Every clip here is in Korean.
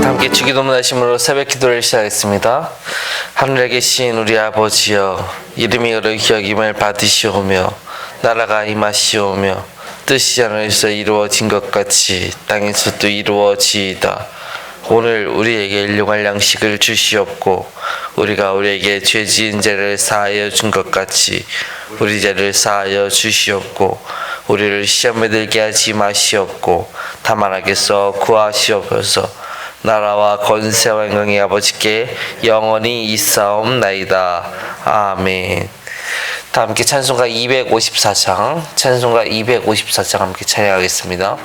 함께 주기도문 하심으로 새벽 기도를 시작하겠습니다. 하늘에 계신 우리 아버지여, 이름이 거룩히 여김을 받으시오며 나라가 임하시오며 뜻이 하늘에서 이루어진 것 같이 땅에서도 이루어지이다. 오늘 우리에게 일용할 양식을 주시옵고 우리가 우리에게 죄 지은 죄를 사하여 준 것 같이 우리 죄를 사하여 주시옵고 우리를 시험에 들게 하지 마시옵고 다만 악에서 구하시옵소서. 나라와 권세와 영광이 아버지께 영원히 있사옵나이다. 아멘. 다 함께 찬송가 254장 함께 찬양하겠습니다.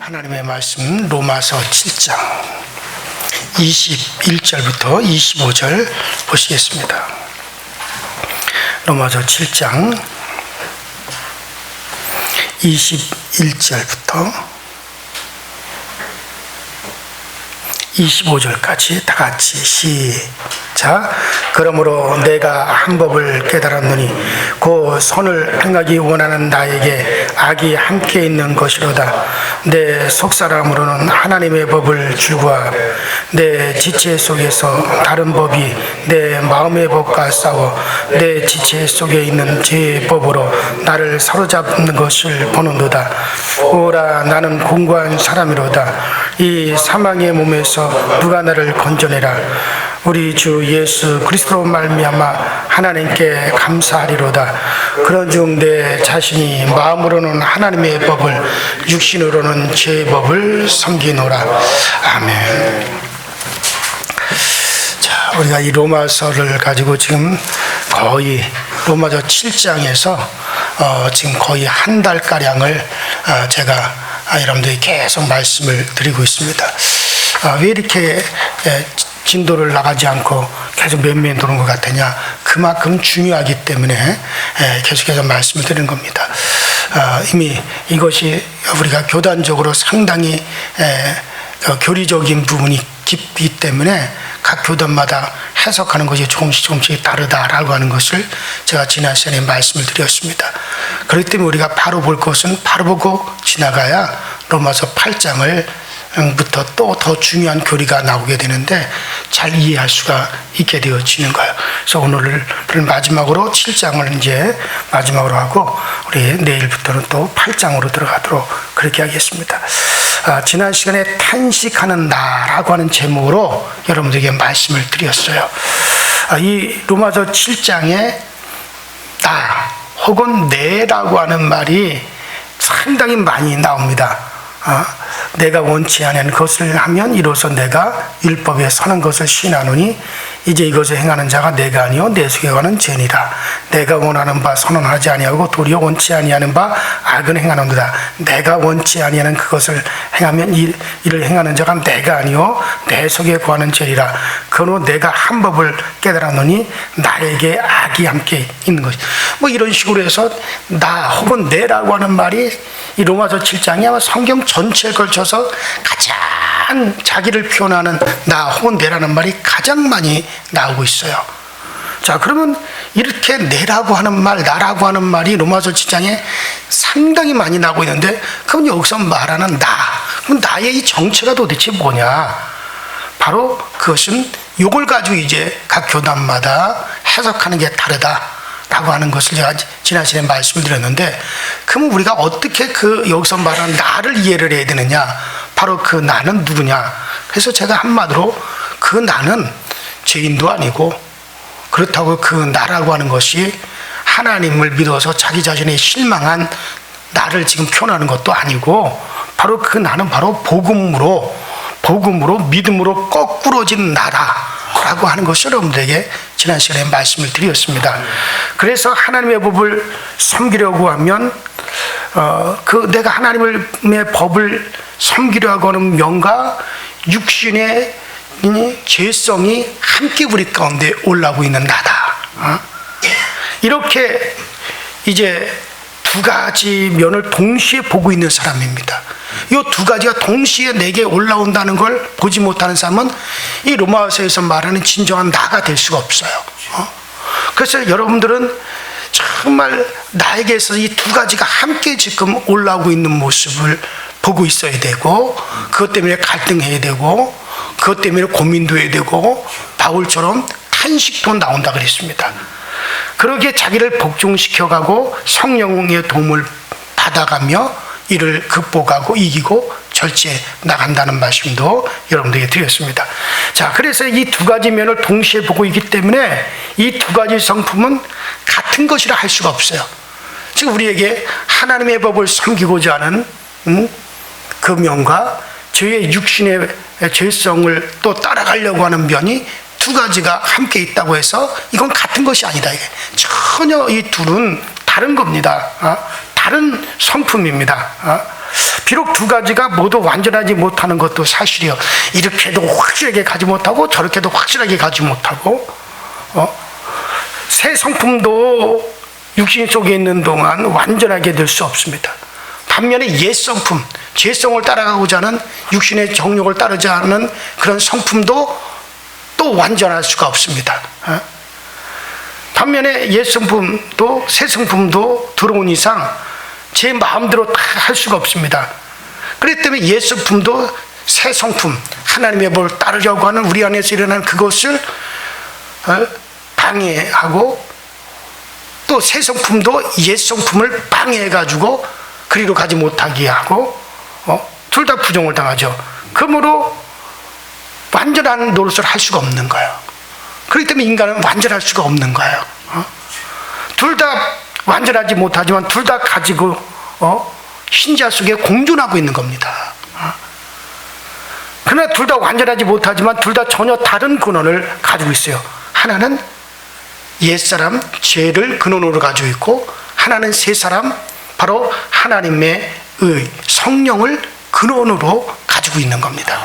하나님의 말씀 로마서 7장 21절부터 25절 보시겠습니다. 로마서 7장 21절부터 25절까지 다 같이 시작. 그러므로 내가 한 법을 깨달았노니 그 선을 행하기 원하는 나에게 악이 함께 있는 것이로다. 내 속사람으로는 하나님의 법을 줄과 내 지체 속에서 다른 법이 내 마음의 법과 싸워 내 지체 속에 있는 제 법으로 나를 사로잡는 것을 보는도다. 오라, 나는 공고한 사람이로다. 이 사망의 몸에서 누가 나를 건져내라. 우리 주 예수 그리스도로 말미암아 하나님께 감사하리로다. 그런즉 내 자신이 마음으로는 하나님의 법을, 육신으로는 제 법을 섬기노라. 아멘. 자, 우리가 이 로마서를 가지고 지금 거의 로마서 7장에서 지금 거의 한 달가량을 제가 여러분들이 계속 말씀을 드리고 있습니다. 왜 이렇게 진도를 나가지 않고 계속 맨맨 도는 것 같으냐? 그만큼 중요하기 때문에 계속해서 말씀을 드리는 겁니다. 이미 이것이 우리가 교단적으로 상당히 교리적인 부분이 깊기 때문에 각 교단마다 해석하는 것이 조금씩 다르다라고 하는 것을 제가 지난 시간에 말씀을 드렸습니다. 그렇기 때문에 우리가 바로 볼 것은 바로 보고 지나가야 로마서 8장을 부터 또 더 중요한 교리가 나오게 되는데 잘 이해할 수가 있게 되어지는 거예요. 그래서 오늘을 마지막으로 7장을 이제 마지막으로 하고 우리 내일부터는 또 8장으로 들어가도록 그렇게 하겠습니다. 지난 시간에 탄식하는 나라고 하는 제목으로 여러분들에게 말씀을 드렸어요. 이 로마서 7장에 나 혹은 내라고 하는 말이 상당히 많이 나옵니다. 내가 원치 않은 것을 하면 이로써 내가 율법에 선한 것을 시인하노니 이제 이것을 행하는 자가 내가 아니요 내 속에 관한 죄니라. 내가 원하는 바 선언하지 아니하고 도리어 원치 아니하는 바 악은 행하는도다. 내가 원치 아니하는 그것을 행하면 이를 행하는 자가 내가 아니요 내 속에 관한 죄니라. 그러므로 내가 한 법을 깨달았노니 나에게 악이 함께 있는 것이. 뭐 이런 식으로 해서 나 혹은 내라고 하는 말이 이 로마서 7장이 아마 성경 전체에 걸쳐서 가장 자기를 표현하는 나 혹은 내라는 말이 가장 많이 나오고 있어요. 자, 그러면 이렇게 내라고 하는 말, 나라고 하는 말이 로마서 7장에 상당히 많이 나오고 있는데 그럼 여기서 말하는 나, 그럼 나의 이 정체가 도대체 뭐냐? 바로 그것은 이걸 가지고 이제 각 교단마다 해석하는 게 다르다 라고 하는 것을 제가 지난 시간에 말씀을 드렸는데, 그럼 우리가 어떻게 그 여기서 말하는 나를 이해를 해야 되느냐? 바로 그 나는 누구냐? 그래서 제가 한마디로 그 나는 죄인도 아니고, 그렇다고 그 나라고 하는 것이 하나님을 믿어서 자기 자신의 실망한 나를 지금 표현하는 것도 아니고, 바로 그 나는 바로 복음으로 믿음으로 거꾸로진 나라라고 하는 것을 여러분들에게 지난 시간에 말씀을 드렸습니다. 그래서 하나님의 법을 섬기려고 하면 그 내가 하나님의 법을 섬기려고 하는 명과 육신의 죄성이 함께 우리 가운데 올라오고 있는 나다. 이렇게 이제 두 가지 면을 동시에 보고 있는 사람입니다. 이 두 가지가 동시에 내게 올라온다는 걸 보지 못하는 사람은 이 로마서에서 말하는 진정한 나가 될 수가 없어요. 그래서 여러분들은 정말 나에게서 이 두 가지가 함께 지금 올라오고 있는 모습을 보고 있어야 되고, 그것 때문에 갈등해야 되고, 그것 때문에 고민도 해야 되고, 바울처럼 탄식도 나온다 그랬습니다. 그러기에 자기를 복종시켜가고 성령의 도움을 받아가며 이를 극복하고 이기고 절제해 나간다는 말씀도 여러분들에게 드렸습니다. 자, 그래서 이 두 가지 면을 동시에 보고 있기 때문에 이 두 가지 성품은 같은 것이라 할 수가 없어요. 지금 우리에게 하나님의 법을 섬기고자 하는 그 면과 저의 육신의 죄성을 또 따라가려고 하는 면이 두 가지가 함께 있다고 해서 이건 같은 것이 아니다. 이게 전혀 이 둘은 다른 겁니다. 다른 성품입니다. 비록 두 가지가 모두 완전하지 못하는 것도 사실이요. 이렇게도 확실하게 가지 못하고 저렇게도 확실하게 가지 못하고, 새 성품도 육신 속에 있는 동안 완전하게 될 수 없습니다. 반면에 옛 성품, 죄성을 따라가고자 하는 육신의 정욕을 따르지 않는 그런 성품도 또 완전할 수가 없습니다. 반면에 옛 성품도 새 성품도 들어온 이상 제 마음대로 다 할 수가 없습니다. 그렇기 때문에 옛 성품도 새 성품, 하나님의 법을 따르려고 하는 우리 안에서 일어나는 그것을 방해하고, 또 새 성품도 옛 성품을 방해해가지고 그리로 가지 못하게 하고, 둘 다 부정을 당하죠. 그러므로 완전한 노릇을 할 수가 없는 거예요. 그렇기 때문에 인간은 완전할 수가 없는 거예요. 둘 다 완전하지 못하지만 둘 다 가지고 신자 속에 공존하고 있는 겁니다. 그러나 둘 다 완전하지 못하지만 둘 다 전혀 다른 근원을 가지고 있어요. 하나는 옛사람 죄를 근원으로 가지고 있고, 하나는 새사람, 바로 하나님의 성령을 근원으로 가지고 있는 겁니다.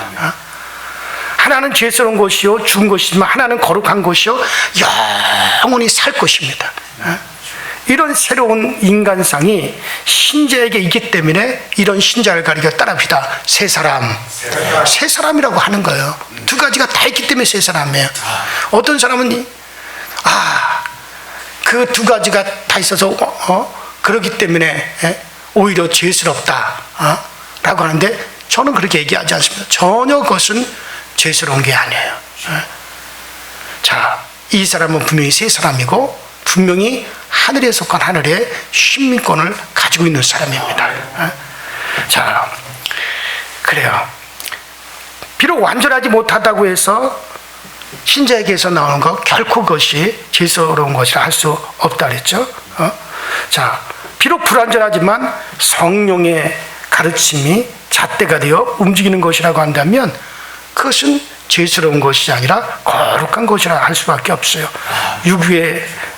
하나는 죄스러운 것이요 죽은 것이지만 하나는 거룩한 것이요 영원히 살 것입니다. 이런 새로운 인간상이 신자에게 있기 때문에 이런 신자를 가리켜 따라합니다. 새 사람이라고 하는 거예요. 두 가지가 다 있기 때문에 새 사람이에요. 어떤 사람은 그 두 가지가 다 있어서 그렇기 때문에 오히려 죄스럽다 라고 하는데, 저는 그렇게 얘기하지 않습니다. 전혀 그것은 죄스러운 게 아니에요. 자, 이 사람은 분명히 새 사람이고 분명히 하늘에 속한 하늘의 신민권을 가지고 있는 사람입니다. 자, 그래요. 비록 완전하지 못하다고 해서 신자에게서 나오는 것 결코 그것이 죄스러운 것이라 할 수 없다 그랬죠. 자, 비록 불완전하지만 성령의 가르침이 잣대가 되어 움직이는 것이라고 한다면 그것은 죄스러운 것이 아니라 거룩한 것이라 할 수밖에 없어요.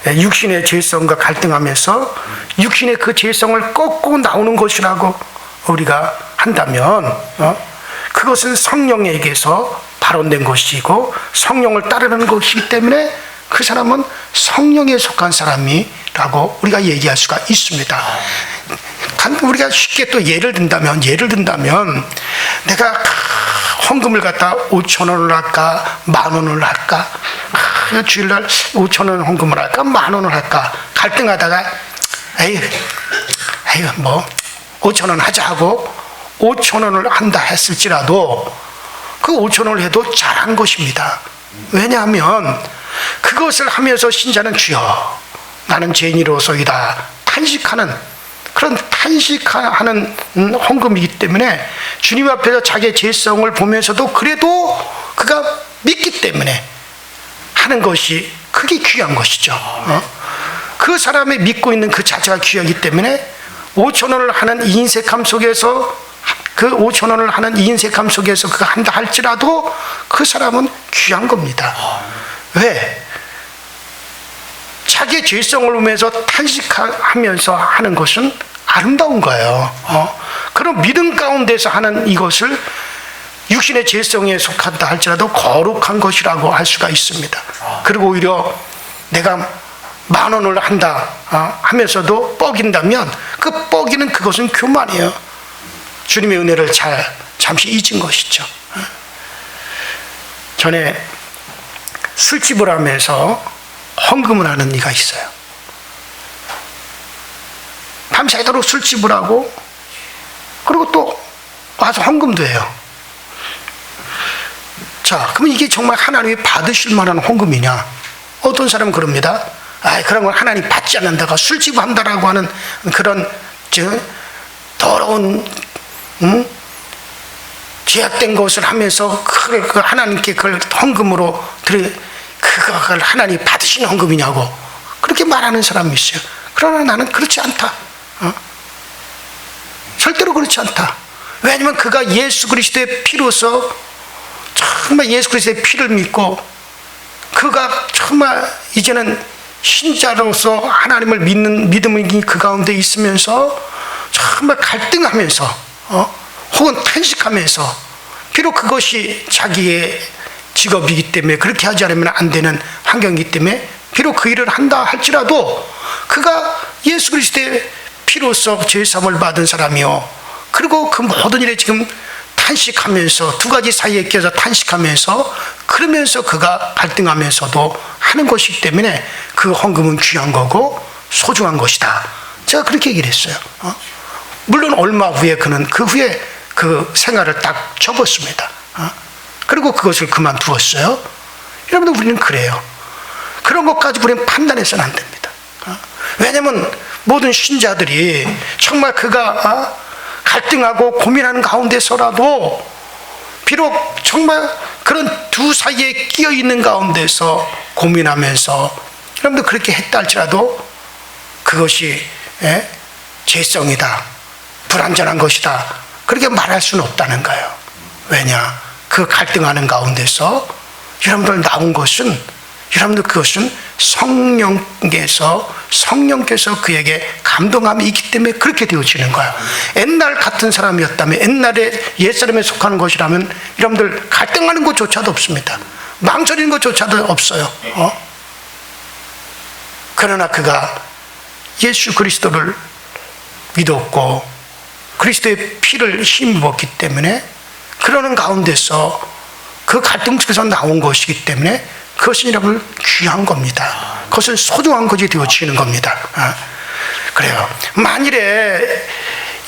육신의 죄성과 갈등하면서 육신의 그 죄성을 꺾고 나오는 것이라고 우리가 한다면 그것은 성령에게서 발원된 것이고 성령을 따르는 것이기 때문에 그 사람은 성령에 속한 사람이라고 우리가 얘기할 수가 있습니다. 우리가 쉽게 또 예를 든다면 내가 헌금을 갖다 5,000원을 할까 10,000원을 할까, 주일날 5,000원 헌금을 할까 10,000원을 할까 갈등하다가 에휴 뭐 5,000원 하자 하고 5,000원을 한다 했을지라도 그 5,000원을 해도 잘한 것입니다. 왜냐하면 그것을 하면서 신자는 주여 나는 죄인이로소이다 탄식하는 헌금이기 때문에 주님 앞에서 자기의 죄성을 보면서도 그래도 그가 믿기 때문에 하는 것이 그게 귀한 것이죠. 그 사람이 믿고 있는 그 자체가 귀하기 때문에 5,000원을 하는 이 인색함 속에서 그 5,000원을 하는 이 인색함 속에서 그가 한다 할지라도 그 사람은 귀한 겁니다. 왜? 자기의 죄성을 보면서 탄식하면서 하는 것은 아름다운 거예요. 그런 믿음 가운데서 하는 이것을 육신의 죄성에 속한다 할지라도 거룩한 것이라고 할 수가 있습니다. 그리고 오히려 내가 10,000원을 한다 하면서도 뻐긴다면 그 뻐기는 그것은 교만이에요. 주님의 은혜를 잠시 잊은 것이죠. 전에 술집을 하면서 헌금을 하는 이가 있어요. 밤새도록 술집을 하고 그리고 또 와서 헌금도 해요. 자, 그러면 이게 정말 하나님이 받으실 만한 헌금이냐? 어떤 사람은 그럽니다. 그런 건 하나님 받지 않는다가 술집 한다라고 하는 그런 더러운 죄악된 것을 하면서 그걸 하나님께 그걸 헌금으로 그걸 하나님 받으시는 헌금이냐고 그렇게 말하는 사람이 있어요. 그러나 나는 그렇지 않다. 절대로 그렇지 않다. 왜냐하면 그가 예수 그리스도의 피로서 정말 예수 그리스도의 피를 믿고 그가 정말 이제는 신자로서 하나님을 믿는 믿음이 그 가운데 있으면서 정말 갈등하면서 혹은 탄식하면서 비록 그것이 자기의 직업이기 때문에 그렇게 하지 않으면 안 되는 환경이기 때문에 비록 그 일을 한다 할지라도 그가 예수 그리스도의 피로써 죄사함을 받은 사람이요. 그리고 그 모든 일에 지금 탄식하면서 두 가지 사이에 껴서 탄식하면서 그러면서 그가 갈등하면서도 하는 것이기 때문에 그 헌금은 귀한 거고 소중한 것이다. 제가 그렇게 얘기를 했어요. 물론 얼마 후에 그는 그 후에 그 생활을 딱 접었습니다. 그리고 그것을 그만두었어요. 여러분들 우리는 그래요. 그런 것 가지고 우리는 판단해서는 안 됩니다. 왜냐하면 모든 신자들이 정말 그가 갈등하고 고민하는 가운데서라도 비록 정말 그런 두 사이에 끼어 있는 가운데서 고민하면서 여러분들 그렇게 했다 할지라도 그것이 죄성이다, 불완전한 것이다, 그렇게 말할 수는 없다는 거예요. 왜냐? 그 갈등하는 가운데서 여러분들 나온 것은, 여러분들 그것은 성령께서 그에게 감동함이 있기 때문에 그렇게 되어지는 거야. 옛날 같은 사람이었다면, 옛날에 옛사람에 속하는 것이라면 여러분들 갈등하는 것조차도 없습니다. 망설이는 것조차도 없어요. 그러나 그가 예수 그리스도를 믿었고 그리스도의 피를 힘입었기 때문에 그러는 가운데서 그 갈등 속에서 나온 것이기 때문에 그것은 여러분 귀한 겁니다. 그것은 소중한 것이 되어지는 겁니다. 그래요. 만일에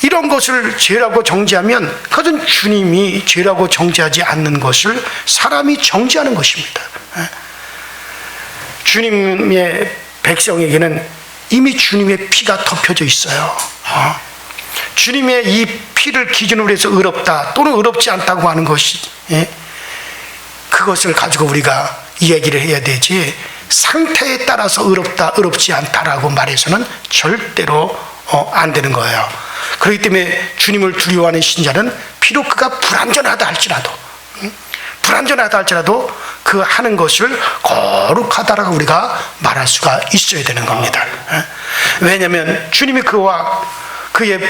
이런 것을 죄라고 정죄하면 그것은 주님이 죄라고 정죄하지 않는 것을 사람이 정죄하는 것입니다. 주님의 백성에게는 이미 주님의 피가 덮여져 있어요. 주님의 이 피를 기준으로 해서 의롭다 또는 의롭지 않다고 하는 것이, 그것을 가지고 우리가 이야기를 해야 되지, 상태에 따라서 의롭다 의롭지 않다라고 말해서는 절대로 안 되는 거예요. 그렇기 때문에 주님을 두려워하는 신자는 비록 그가 불완전하다 할지라도 그 하는 것을 거룩하다라고 우리가 말할 수가 있어야 되는 겁니다. 왜냐하면 주님이 그와 그의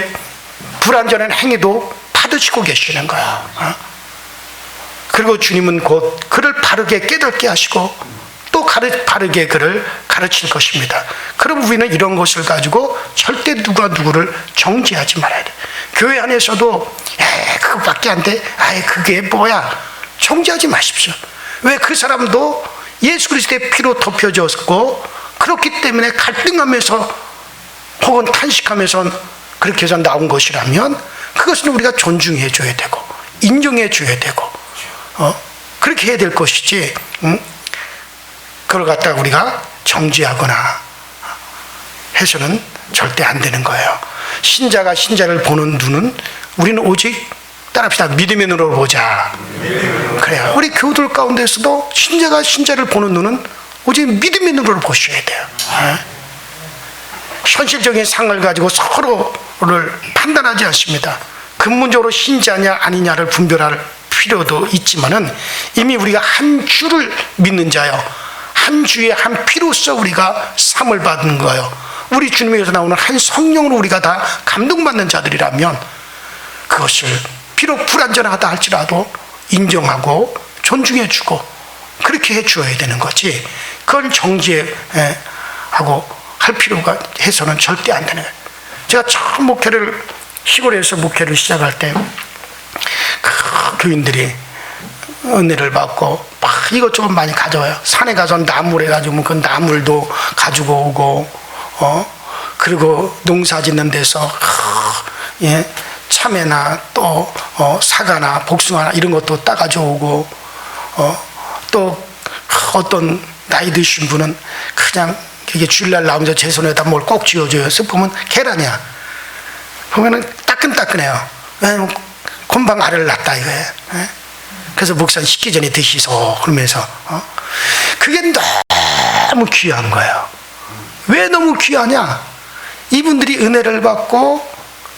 불완전한 행위도 받으시고 계시는 거야. 그리고 주님은 곧 그를 바르게 깨닫게 하시고 또 바르게 그를 가르칠 것입니다. 그럼 우리는 이런 것을 가지고 절대 누가 누구를 정죄하지 말아야 돼. 교회 안에서도 그것밖에 안 돼, 그게 뭐야, 정죄하지 마십시오. 왜? 그 사람도 예수 그리스도의 피로 덮여졌고 그렇기 때문에 갈등하면서 혹은 탄식하면서 그렇게 해서 나온 것이라면 그것은 우리가 존중해 줘야 되고 인정해 줘야 되고 그렇게 해야 될 것이지, 그걸 갖다가 우리가 정죄하거나 해서는 절대 안 되는 거예요. 신자가 신자를 보는 눈은 우리는 오직 따라합시다. 믿음의 눈으로 보자. 그래요. 우리 교우들 가운데서도 신자가 신자를 보는 눈은 오직 믿음의 눈으로 보셔야 돼요. 현실적인 상을 가지고 서로를 판단하지 않습니다. 근본적으로 신자냐 아니냐를 분별할 필요도 있지만은 이미 우리가 한 주를 믿는 자요, 한 주의 한 피로써 우리가 삼을 받은 거예요. 우리 주님에게서 나오는 한 성령으로 우리가 다 감동받는 자들이라면 그것을 비록 불완전하다 할지라도 인정하고 존중해주고 그렇게 해주어야 되는 거지, 그걸 정죄하고 할 필요가 해서는 절대 안 되는 거예요. 제가 처음 시골에서 목회를 시작할 때 그 교인들이 은혜를 받고 막 이것저것 많이 가져와요. 산에 가서 나물 해가지고 그 나물도 가지고 오고, 그리고 농사 짓는 데서 참외나 또 사과나 복숭아나 이런 것도 따가지고 오고, 또 어떤 나이 드신 분은 그냥 이게 주일날 나오면서 제 손에다 뭘 꼭 쥐어줘요. 그래서 보면 계란이야. 보면은 따끈따끈해요. 왜냐면 곰방 알을 낳았다 이거예요. 그래서 목사님 식기 전에 드시소 그러면서 그게 너무 귀한 거예요. 왜 너무 귀하냐? 이분들이 은혜를 받고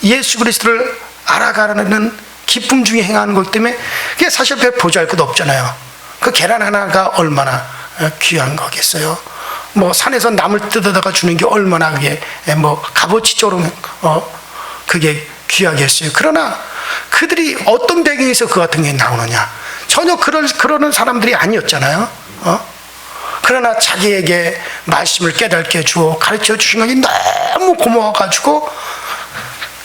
예수 그리스도를 알아가는 기쁨 중에 행하는 것 때문에 그게 사실 별 보잘것 없잖아요. 그 계란 하나가 얼마나 귀한 거겠어요. 뭐 산에서 나물 뜯어다가 주는 게 얼마나 그게 뭐 값어치처럼 그게 귀하겠어요. 그러나 그들이 어떤 배경에서 그 같은 게 나오느냐? 전혀 그러는 사람들이 아니었잖아요. 그러나 자기에게 말씀을 깨닫게 주어 가르쳐 주신 것이 너무 고마워가지고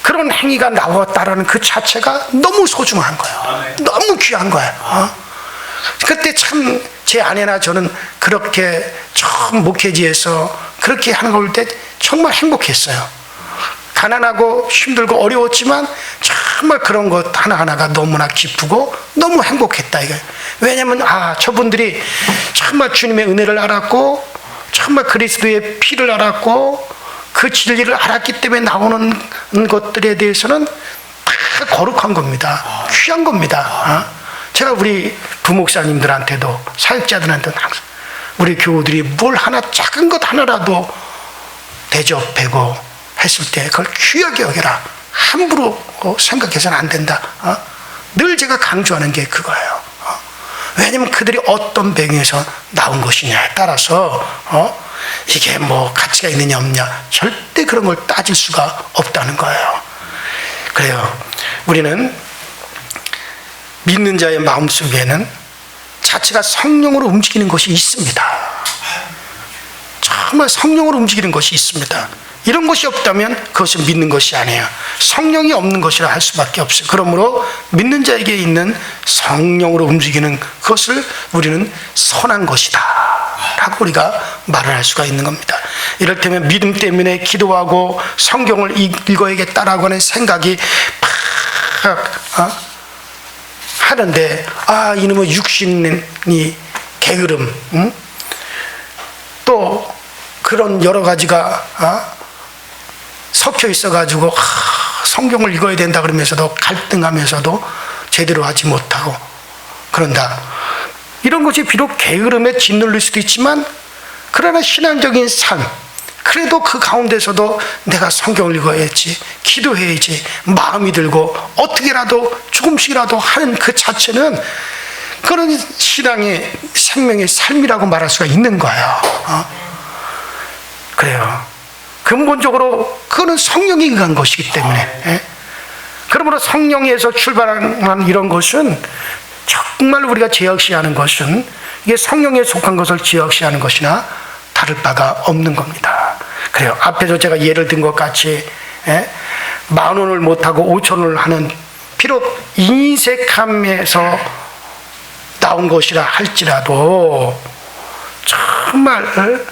그런 행위가 나왔다라는 그 자체가 너무 소중한 거예요. 너무 귀한 거예요. 그때 참 제 아내나 저는 그렇게 처음 목회지에서 그렇게 하는 걸 볼 때 정말 행복했어요. 가난하고 힘들고 어려웠지만 정말 그런 것 하나하나가 너무나 기쁘고 너무 행복했다 이거예요. 왜냐하면 저분들이 정말 주님의 은혜를 알았고 정말 그리스도의 피를 알았고 그 진리를 알았기 때문에 나오는 것들에 대해서는 다 거룩한 겁니다. 귀한 겁니다. 제가 우리 부목사님들한테도 사역자들한테도 항상 우리 교우들이 뭘 하나 작은 것 하나라도 대접하고 했을 때 그걸 귀하게 여겨라. 함부로 생각해서는 안 된다. 늘 제가 강조하는 게 그거예요. 왜냐하면 그들이 어떤 배경에서 나온 것이냐에 따라서 이게 뭐 가치가 있느냐 없느냐 절대 그런 걸 따질 수가 없다는 거예요. 그래요. 우리는 믿는 자의 마음속에는 자체가 성령으로 움직이는 것이 있습니다. 정말 성령으로 움직이는 것이 있습니다. 이런 것이 없다면 그것은 믿는 것이 아니에요. 성령이 없는 것이라 할 수밖에 없어요. 그러므로 믿는 자에게 있는 성령으로 움직이는 그것을 우리는 선한 것이다 라고 우리가 말을 할 수가 있는 겁니다. 이를테면 믿음 때문에 기도하고 성경을 읽어야겠다라고 하는 생각이 팍 하는데 이놈의 육신이 게으름 또 그런 여러 가지가 섞여 있어가지고 성경을 읽어야 된다 그러면서도 갈등하면서도 제대로 하지 못하고 그런다. 이런 것이 비록 게으름에 짓눌릴 수도 있지만 그러나 신앙적인 삶 그래도 그 가운데서도 내가 성경을 읽어야지 기도해야지 마음이 들고 어떻게라도 조금씩이라도 하는 그 자체는 그런 신앙의 생명의 삶이라고 말할 수가 있는 거예요. 그래요. 근본적으로 그거는 성령이 응한 것이기 때문에 그러므로 성령에서 출발한 이런 것은 정말 우리가 제역시하는 것은 이게 성령에 속한 것을 제역시하는 것이나 다를 바가 없는 겁니다. 그래요. 앞에서 제가 예를 든 것 같이 10,000원을 못하고 5,000원을 하는 비록 인색함에서 나온 것이라 할지라도 정말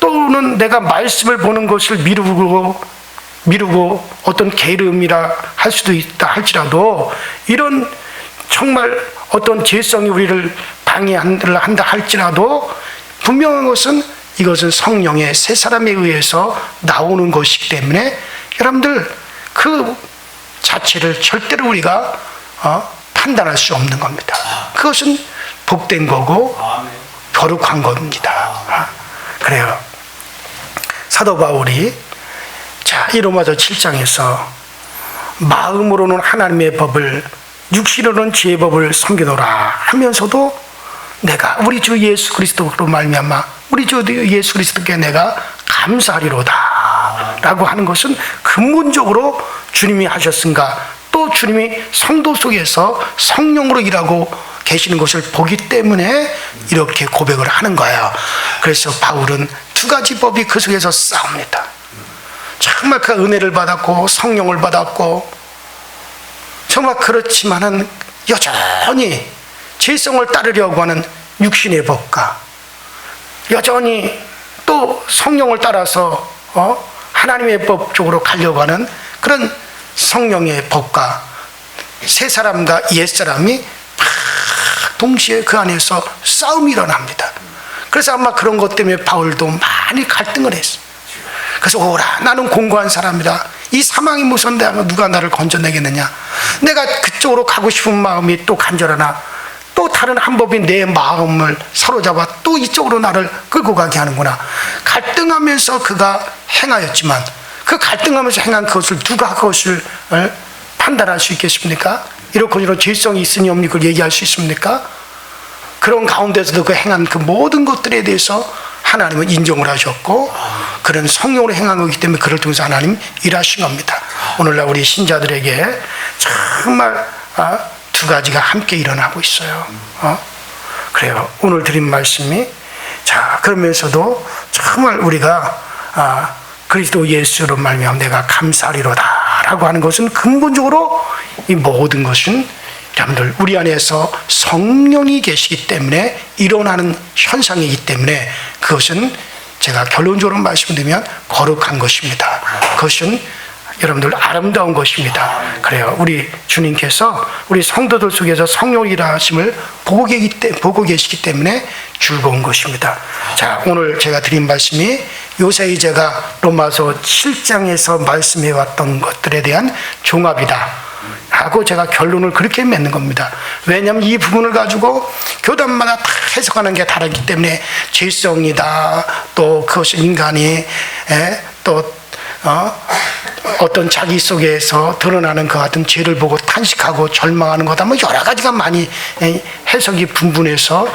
또는 내가 말씀을 보는 것을 미루고 어떤 게으름이라 할 수도 있다 할지라도 이런 정말 어떤 죄성이 우리를 방해한다 할지라도 분명한 것은 이것은 성령의 새 사람에 의해서 나오는 것이기 때문에 여러분들 그 자체를 절대로 우리가 판단할 수 없는 겁니다. 그것은 복된 거고 거룩한 겁니다. 그래요. 사도 바울이 이 로마서 7장에서 마음으로는 하나님의 법을 육신으로는 지혜의 법을 섬기노라 하면서도 내가 우리 주 예수 그리스도로 말미암아 우리 주 예수 그리스도께 내가 감사하리로다 라고 하는 것은 근본적으로 주님이 하셨은가 또 주님이 성도 속에서 성령으로 일하고 계시는 것을 보기 때문에 이렇게 고백을 하는 거예요. 그래서 바울은 두 가지 법이 그 속에서 싸웁니다. 정말 그 은혜를 받았고 성령을 받았고 정말 그렇지만은 여전히 죄성을 따르려고 하는 육신의 법과 여전히 또 성령을 따라서 하나님의 법 쪽으로 가려고 하는 그런 성령의 법과 새 사람과 옛 사람이 동시에 그 안에서 싸움이 일어납니다. 그래서 아마 그런 것 때문에 바울도 많이 갈등을 했어요. 그래서 오라 나는 공고한 사람이다. 이 사망이 무서운데 누가 나를 건져내겠느냐. 내가 그쪽으로 가고 싶은 마음이 또 간절하나 또 다른 한 법이 내 마음을 사로잡아 또 이쪽으로 나를 끌고 가게 하는구나. 갈등하면서 그가 행하였지만 그 갈등하면서 행한 그것을 누가 그것을 판단할 수 있겠습니까? 이렇고 이런 죄성이 있으니 없니 그걸 얘기할 수 있습니까? 그런 가운데서도 그 행한 그 모든 것들에 대해서 하나님은 인정을 하셨고 그런 성령으로 행한 거기 때문에 그를 통해서 하나님 일하신 겁니다. 오늘날 우리 신자들에게 정말 두 가지가 함께 일어나고 있어요. 그래요. 오늘 드린 말씀이 그러면서도 정말 우리가 그리스도 예수로 말미암아 내가 감사하리로다 라고 하는 것은 근본적으로 이 모든 것은 여러분들 우리 안에서 성령이 계시기 때문에 일어나는 현상이기 때문에 그것은 제가 결론적으로 말씀드리면 거룩한 것입니다. 그것은 여러분들 아름다운 것입니다. 그래요. 우리 주님께서 우리 성도들 속에서 성령 일하심을 보고 계시기 때문에 즐거운 것입니다. 자, 오늘 제가 드린 말씀이 요새 제가 로마서 7장에서 말씀해 왔던 것들에 대한 종합이다 하고 제가 결론을 그렇게 맺는 겁니다. 왜냐하면 이 부분을 가지고 교단마다 다 해석하는 게 다르기 때문에 죄성이다, 또 그것이 인간이 어떤 자기 속에서 드러나는 것 같은 죄를 보고 탄식하고 절망하는 거다, 뭐 여러 가지가 많이 해석이 분분해서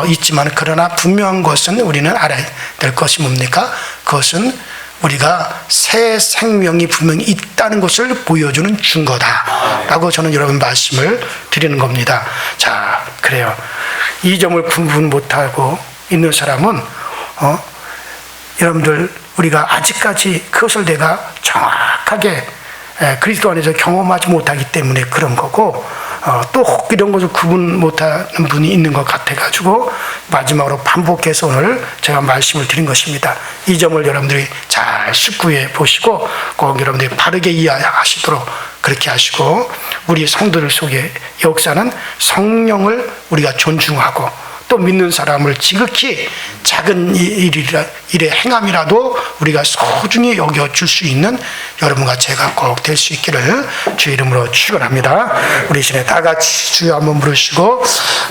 있지만, 그러나 분명한 것은 우리는 알아야 될 것이 뭡니까? 그것은 우리가 새 생명이 분명히 있다는 것을 보여주는 증거다라고 저는 여러분 말씀을 드리는 겁니다. 자, 그래요. 이 점을 구분 못하고 있는 사람은 여러분들 우리가 아직까지 그것을 내가 정확하게 그리스도 안에서 경험하지 못하기 때문에 그런 거고, 또 혹 이런 것을 구분 못하는 분이 있는 것 같아가지고 마지막으로 반복해서 오늘 제가 말씀을 드린 것입니다. 이 점을 여러분들이 잘 숙고해 보시고 꼭 여러분들이 바르게 이해하시도록 그렇게 하시고, 우리 성도들 속에 역사는 성령을 우리가 존중하고 또 믿는 사람을 지극히 작은 일의 행함이라도 우리가 소중히 여겨줄 수 있는 여러분과 제가 꼭 될 수 있기를 주 이름으로 축원합니다. 우리 시내 다 같이 주여 한번 부르시고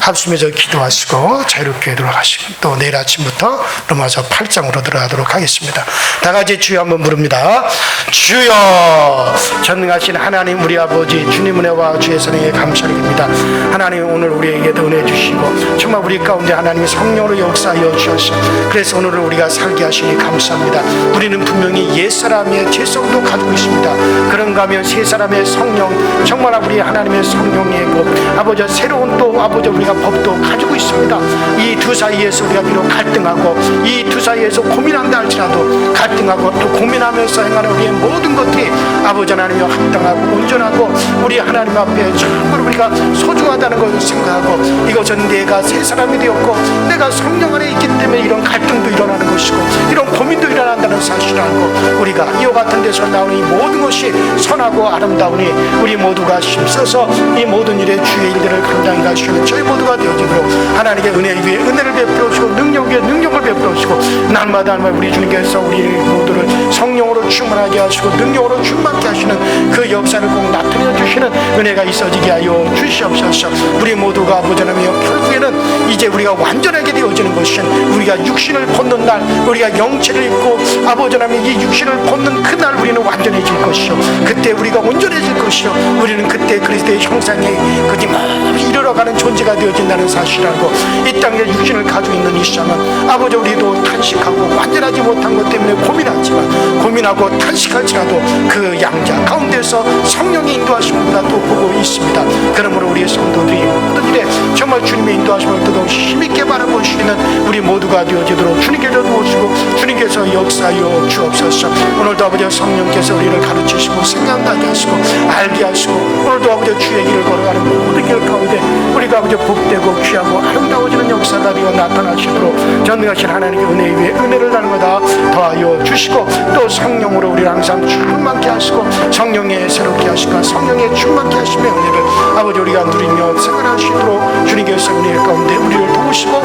합심해서 기도하시고 자유롭게 들어가시고, 또 내일 아침부터 로마서 8장으로 들어가도록 하겠습니다. 다 같이 주여 한번 부릅니다. 주여, 전능하신 하나님 우리 아버지, 주님 은혜와 주의 사랑에 감사드립니다. 하나님, 오늘 우리에게도 은혜 주시고 정말 우리 가운데 하나님의 성령으로 역사하여 주셔서 그래서 오늘을 우리가 살게 하시니 감사합니다. 우리는 분명히 옛사람의 죄성도 가지고 있습니다. 그런가 하면 새 사람의 성령, 정말 우리 하나님의 성령의 법, 아버지 새로운 또 아버지 우리가 법도 가지고 있습니다. 이 두 사이에서 우리가 비록 갈등하고 이 두 사이에서 고민한다 할지라도 갈등하고 또 고민하면서 행하는 우리의 모든 것들이 아버지 하나님이 합당하고 온전하고 우리 하나님 앞에 정말 우리가 소중하다는 것을 생각하고, 이것은 내가 새 사람이 되었고 내가 성령 안에 있기 때문에 이런 갈등도 일어나는 것이고 이런 고민도 일어난다는 사실을 알고, 우리가 이와 같은 데서 나오는 이 모든 것이 선하고 아름다우니 우리 모두가 힘써서 이 모든 일에 주의 일들을 감당해 가시는 저희 모두가 되어지도록 하나님께 은혜 위에 은혜를 베풀어 주시고 능력 위에 능력을 베풀어 주시고, 날마다 우리 주님께서 우리 모두를 성령으로 충만하게 하시고 능력으로 충만케 하시는 그 역사를 꼭 나타내 주시는 은혜가 있어지게 하여 주시옵소서. 우리 모두가 아버지 하나님, 결국에는 이제 우리가 완전하게 되어지는 것은 우리가 육신을 벗는 날, 우리가 영체를 입고 아버지 하나님 이 육신을 벗는 그날 우리는 완전해질 것이요, 그때 우리가 온전해질 것이요, 우리는 그때 그리스도의 형상에 거짓말없이 이르러가는 존재가 되어진다는 사실을 알고, 이 땅에 육신을 가지고 있는 이 시장은 아버지 우리도 탄식하고 완전하지 못한 것 때문에 고민하지만 고민하고 탄식할지라도 그 양자 가운데서 성령의 인도하심을 우리가 또 보고 있습니다. 그러므로 우리의 성도들이 모든 일에 정말 주님의 인도하심을 더더욱 힘있게 바라보시는 우리 모두가 되어지도록 주님께서 도우시고 주님께서 역사하여 주옵소서. 오늘도 아버지 성령께서 우리를 가르치시고 생각나게 하시고 알게 하시고, 오늘도 아버지 주의 길을 걸어가는 모든 길 가운데 우리가 아버지 복되고 귀하고 아름다워지는 역사가 되어 나타나시도록 전능하신 하나님의 은혜 위에 은혜를 날마다 더하여 주시고, 또 성령으로 우리를 항상 충만케 하시고 성령에 새롭게 하시고 성령에 충만케 하심의 은혜를 아버지 우리가 누리며 생활하시도록 주님께서 은혜 가운데 우리를 도우시고